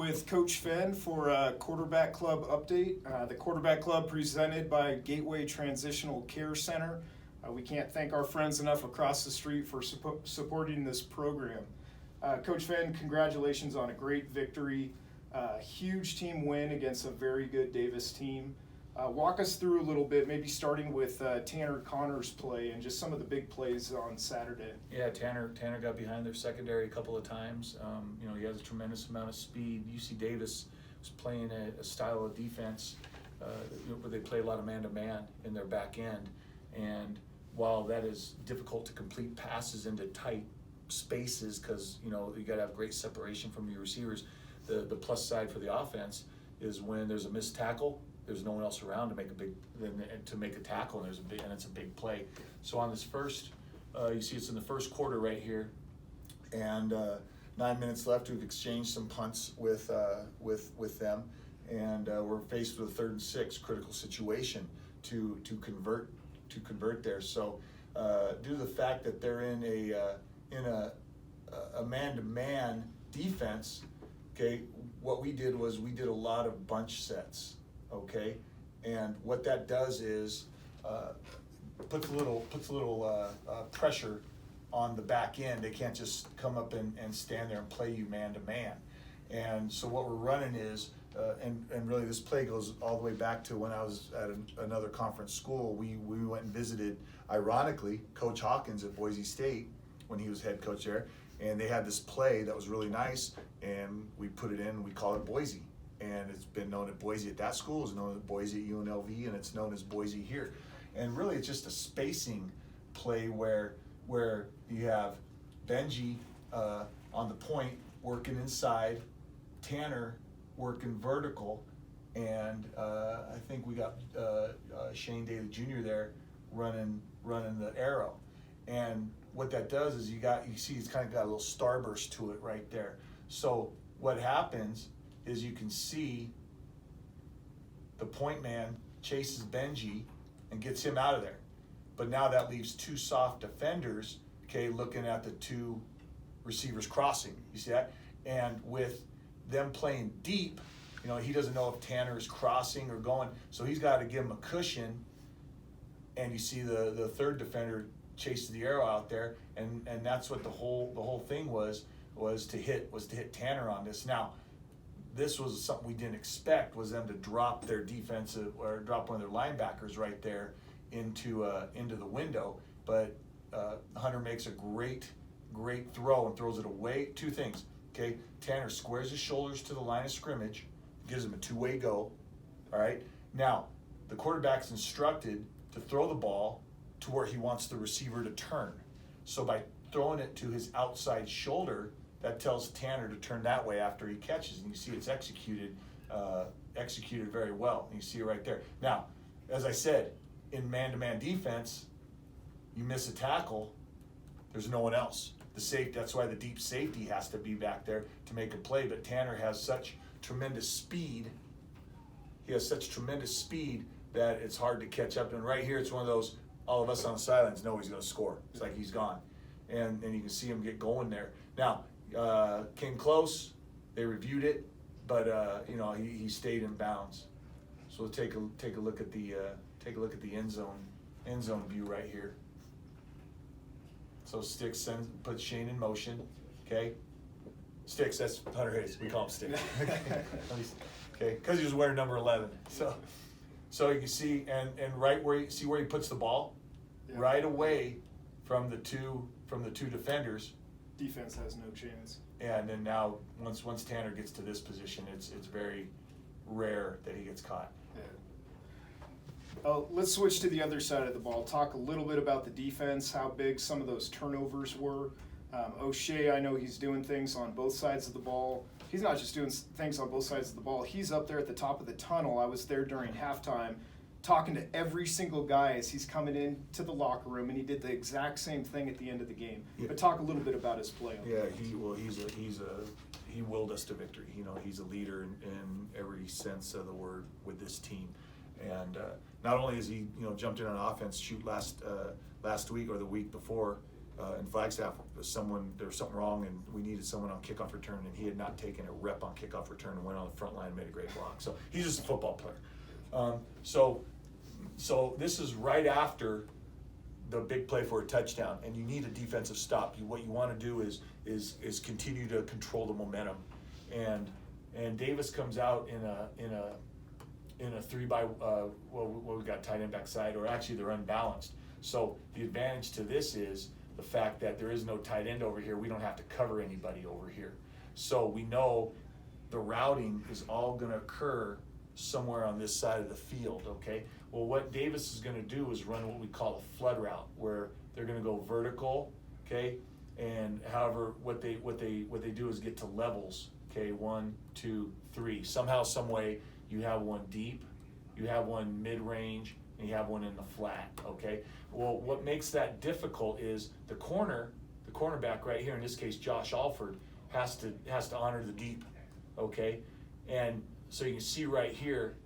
with Coach Phen for a Quarterback Club update. The Quarterback Club presented by Gateway Transitional Care Center. We can't thank our friends enough across the street for supporting this program. Coach Phen, congratulations on a great victory. Huge team win against a very good Davis team. Walk us through a little bit, maybe starting with Tanner Connor's play and just some of the big plays on Saturday. Yeah, Tanner got behind their secondary a couple of times. He has a tremendous amount of speed. UC Davis was playing a style of defense where they play a lot of man-to-man in their back end. And while that is difficult to complete passes into tight spaces because, you got to have great separation from your receivers, the plus side for the offense is when there's a missed tackle, there's no one else around to make a tackle, and it's a big play. So on this first, you see it's in the first quarter right here, and 9 minutes left. We've exchanged some punts with them, and we're faced with a 3rd and 6 critical situation to convert there. So due to the fact that they're in a man-to-man defense, okay, what we did was we did a lot of bunch sets. Okay, and what that does is puts a little pressure on the back end. They can't just come up and stand there and play you man to man. And so what we're running is, and really this play goes all the way back to when I was at another conference school. We went and visited, ironically, Coach Hawkins at Boise State when he was head coach there, and they had this play that was really nice, and we put it in. We call it Boise. And it's been known at Boise at that school, it's known at Boise at UNLV, and it's known as Boise here. And really it's just a spacing play where you have Benji on the point working inside, Tanner working vertical, and I think we got Shane Daly Jr. there running the arrow. And what that does is you see it's kind of got a little starburst to it right there. So what happens is you can see the point man chases Benji and gets him out of there. But now that leaves 2 soft defenders, okay, looking at the 2 receivers crossing. You see that? And with them playing deep, he doesn't know if Tanner is crossing or going, so he's got to give him a cushion. And you see the 3rd defender chases the arrow out there, and that's what the whole thing was to hit Tanner on this. Now, this was something we didn't expect, was them to drop their defensive or drop one of their linebackers right there into the window. But Hunter makes a great throw and throws it away. 2 things, okay? Tanner squares his shoulders to the line of scrimmage, gives him a 2-way go. All right. Now the quarterback's instructed to throw the ball to where he wants the receiver to turn. So by throwing it to his outside shoulder, that tells Tanner to turn that way after he catches, and you see it's executed very well. And you see it right there. Now, as I said, in man-to-man defense, you miss a tackle, there's no one else. The safety, that's why the deep safety has to be back there to make a play. But Tanner has such tremendous speed. He has such tremendous speed that it's hard to catch up. And right here, it's one of those, all of us on the sidelines know he's going to score. It's like he's gone. And you can see him get going there. Now, came close. They reviewed it, but he stayed in bounds. So we'll take a look at the end zone view right here. So Sticks puts Shane in motion. Okay, Sticks. That's Hunter Hayes. We call him Sticks. Okay, because he was wearing number 11. So you can see and right where he puts the ball, yeah, right away from the two defenders. Defense has no chance. And then now, once Tanner gets to this position, it's very rare that he gets caught. Yeah. Let's switch to the other side of the ball. Talk a little bit about the defense, how big some of those turnovers were. O'Shea, I know he's doing things on both sides of the ball. He's not just doing things on both sides of the ball. He's up there at the top of the tunnel. I was there during halftime, talking to every single guy as he's coming into the locker room, and he did the exact same thing at the end of the game. Yeah. But talk a little bit about his play. Yeah, he willed us to victory. He's a leader in every sense of the word with this team, and not only has he jumped in on offense, last week or the week before, in Flagstaff, there was something wrong, and we needed someone on kickoff return, and he had not taken a rep on kickoff return and went on the front line and made a great block. So he's just a football player. So this is right after the big play for a touchdown, and you need a defensive stop. What you want to do is continue to control the momentum, and Davis comes out in a 3 by we got tight end backside, or actually they're unbalanced. So the advantage to this is the fact that there is no tight end over here. We don't have to cover anybody over here. So we know the routing is all going to occur somewhere on this side of the field, okay? Well, what Davis is going to do is run what we call a flood route, where they're going to go vertical, okay? And however, what they do is get to levels, okay? 1, 2, 3. Somehow, some way, you have one deep, you have one mid-range, and you have one in the flat, okay? Well, what makes that difficult is the cornerback right here, in this case, Josh Alford, has to honor the deep, okay? And so you can see right here,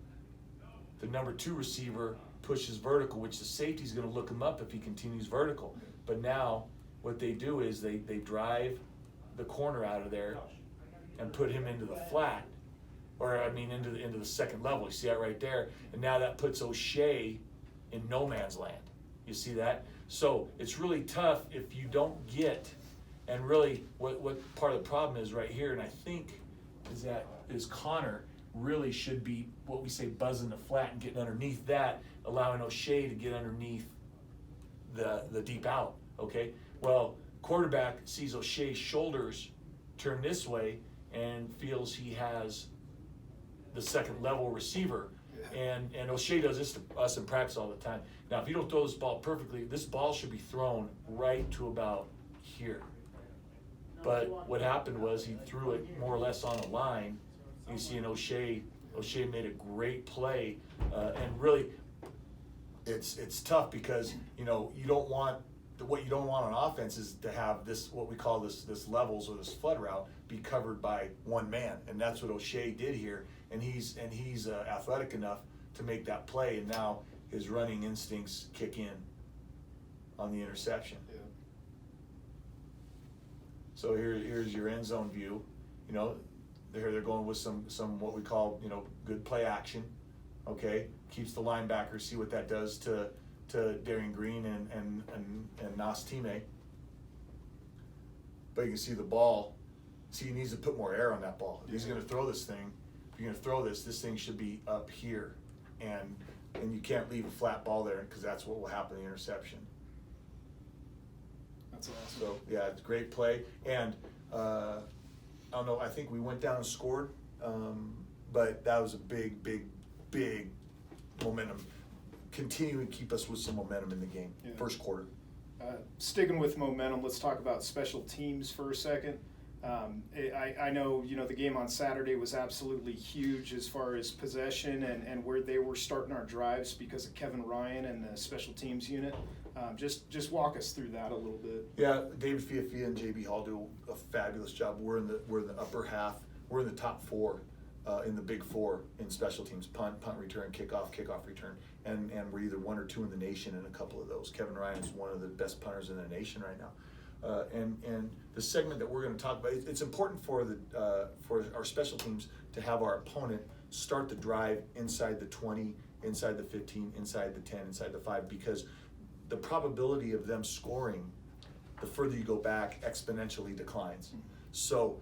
the number 2 receiver pushes vertical, which the safety's going to look him up if he continues vertical. But now what they do is they drive the corner out of there and put him into the flat, or I mean into the second level. You see that right there? And now that puts O'Shea in no man's land. You see that? So it's really tough if you don't get, and really what part of the problem is right here, and I think is Connor really should be what we say buzzing the flat and getting underneath that, allowing O'Shea to get underneath the deep out, okay? Well, quarterback sees O'Shea's shoulders turn this way and feels he has the second level receiver, and O'Shea does this to us in practice all the time. Now, if you don't throw this ball perfectly, this ball should be thrown right to about here. But what happened was he threw it more or less on a line. You see an O'Shea made a great play, and really, it's tough because you don't want what you don't want on offense is to have this what we call this levels or this flood route be covered by one man, and that's what O'Shea did here, and he's athletic enough to make that play, and now his running instincts kick in on the interception. Yeah. So here's your end zone view. They're going with some what we call good play action, okay? Keeps the linebacker, see what that does to Darian Green and Nas teammate. But you can see the ball. See, he needs to put more air on that ball. If he's going to throw this thing, if you're going to throw this thing should be up here, and you can't leave a flat ball there because that's what will happen in the interception. That's awesome. So yeah, it's a great play, and I don't know. I think we went down and scored, but that was a big momentum. Continuing to keep us with some momentum in the game. Yeah. First quarter. Sticking with momentum, let's talk about special teams for a second. I know the game on Saturday was absolutely huge as far as possession and where they were starting our drives because of Kevin Ryan and the special teams unit. Just walk us through that a little bit. Yeah, David Fiafia and JB Hall do a fabulous job. We're in the upper half. We're in the top 4 in the big 4 in special teams: punt return, kickoff return, and we're either 1 or 2 in the nation in a couple of those. Kevin Ryan is one of the best punters in the nation right now. And the segment that we're going to talk about, it's important for our special teams to have our opponent start the drive inside the 20, inside the 15, inside the 10, inside the 5, because the probability of them scoring, the further you go back, exponentially declines. So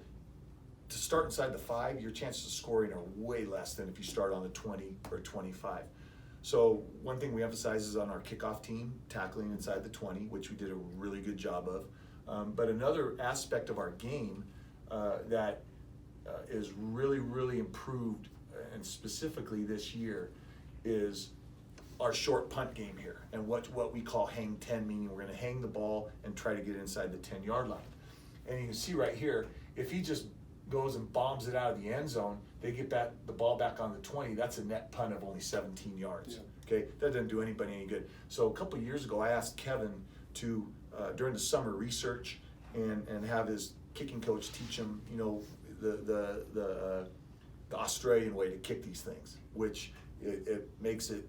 to start inside the 5, your chances of scoring are way less than if you start on the 20 or 25. So one thing we emphasize is on our kickoff team, tackling inside the 20, which we did a really good job of. But another aspect of our game that is really improved, and specifically this year, is our short punt game here, and what we call hang 10, meaning we're going to hang the ball and try to get inside the 10-yard line. And you can see right here, if he just goes and bombs it out of the end zone, they get the ball back on the 20, that's a net punt of only 17 yards. Yeah. Okay, that doesn't do anybody any good. So a couple of years ago, I asked Kevin to, during the summer, research and have his kicking coach teach him, the Australian way to kick these things, which it makes it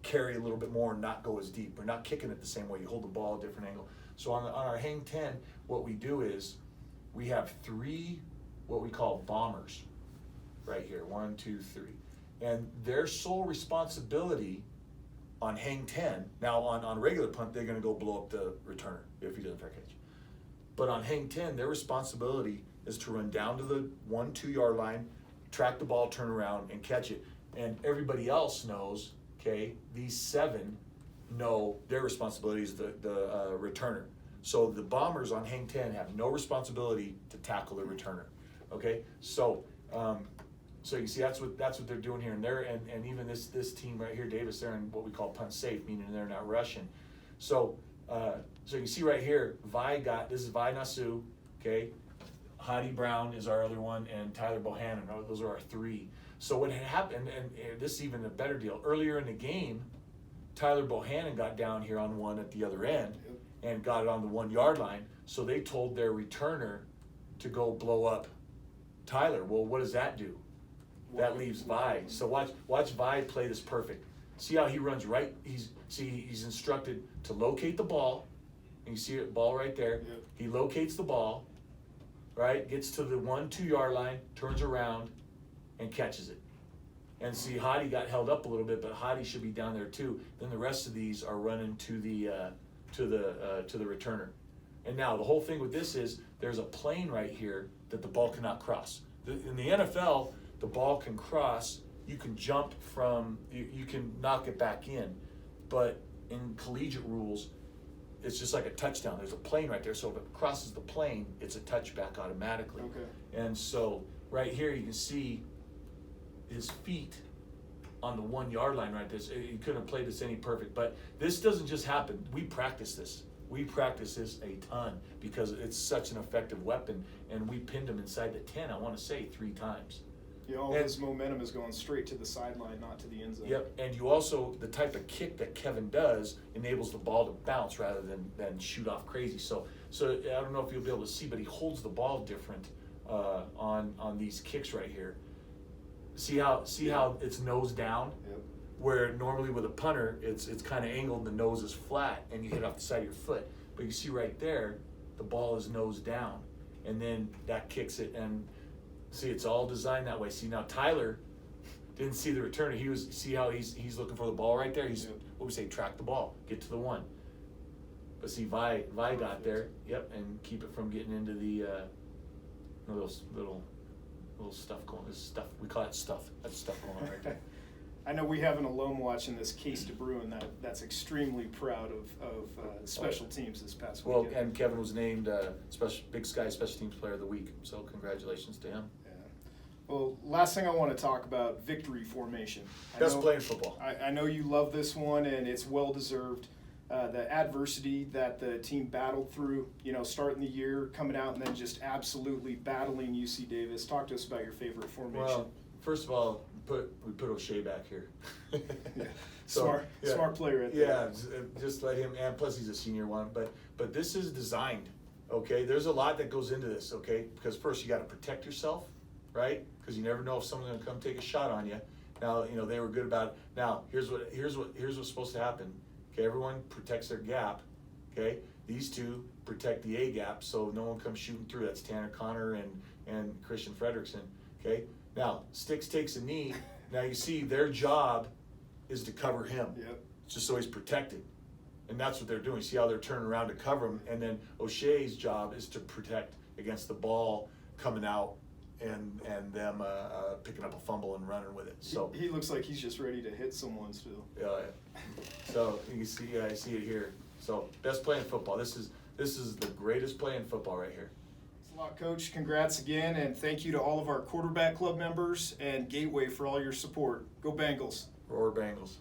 carry a little bit more and not go as deep. We're not kicking it the same way. You hold the ball at a different angle. So on our hang 10, what we do is we have 3 what we call bombers right here, 1, 2, 3. And their sole responsibility on hang 10, now on regular punt, they're gonna go blow up the returner if he doesn't fair catch. But on hang 10, their responsibility is to run down to the 1-2 yard line, track the ball, turn around, and catch it. And everybody else knows, okay, these 7 know their responsibility is the returner. So the bombers on hang 10 have no responsibility to tackle the returner. Okay, so so you see that's what they're doing here, and even this team right here, Davis, they're in what we call punt safe, meaning they're not rushing. So so you see right here, this is Vi Nasu, okay, Hadi Brown is our other one, and Tyler Bohannon. Those are our 3. So what had happened, and this is even a better deal, earlier in the game, Tyler Bohannon got down here on one at the other end and got it on the 1 yard line. So they told their returner to go blow up Tyler. Well, what does that do? That leaves Vi. So watch Vi play this perfect. See how he runs right? He's instructed to locate the ball. And you see the ball right there. Yep. He locates the ball, right? Gets to the 1-2 yard line, turns around, and catches it. And see, Hadi got held up a little bit, but Hadi should be down there too. Then the rest of these are running to the returner. And now the whole thing with this is there's a plane right here that the ball cannot cross. In the NFL, the ball can cross. You can jump from, you can knock it back in, but in collegiate rules, it's just like a touchdown. There's a plane right there, so if it crosses the plane, it's a touchback automatically. Okay. And so right here you can see his feet on the 1 yard line right there. He couldn't have played this any perfect, but this doesn't just happen. We practice this. We practice this a ton because it's such an effective weapon, and we pinned him inside the 10, I want to say 3 times. Yeah, all his momentum is going straight to the sideline, not to the end zone. Yep, and you also, the type of kick that Kevin does enables the ball to bounce rather than shoot off crazy. So I don't know if you'll be able to see, but he holds the ball different on these kicks right here. See how it's nose down? Yep. Where normally with a punter, it's kind of angled and the nose is flat and you hit off the side of your foot. But you see right there, the ball is nose down. And then that kicks it, and see, it's all designed that way. See, now Tyler didn't see the returner. See how he's looking for the ball right there? He's, what we say, track the ball, get to the 1. But see, Vi got there, yep, and keep it from getting into the those little stuff going. This stuff, we call it stuff. That's stuff going on right there. I know we have an alum watching this, Case DeBruin, that's extremely proud of special teams this past Well, weekend. and Kevin was named Big Sky Special Teams Player of the Week, so congratulations to him. Yeah. Well, last thing I want to talk about, victory formation. Best play in football. I know you love this one, and it's well-deserved. The adversity that the team battled through, starting the year, coming out, and then just absolutely battling UC Davis. Talk to us about your favorite formation. Well, first of all, we put O'Shea back here. Yeah. So, Smart player right there. Yeah, just let him, and plus he's a senior one. But this is designed, okay? There's a lot that goes into this, okay? Because first you got to protect yourself, right? Because you never know if someone's going to come take a shot on you. Now, they were good about it. Now, here's what's supposed to happen. Okay, everyone protects their gap. Okay, these 2 protect the A gap, so no one comes shooting through. That's Tanner Connor and Christian Frederickson. Okay, now Sticks takes a knee. Now you see their job is to cover him, Yep. just so he's protected, and that's what they're doing. See how they're turning around to cover him, and then O'Shea's job is to protect against the ball coming out and them picking up a fumble and running with it. So he looks like he's just ready to hit someone still. So you can see, I see it here. So best play in football. This is the greatest play in football right here. Thanks a lot, Coach. Congrats again, and thank you to all of our quarterback club members and Gateway for all your support. Go Bengals. Roar Bengals.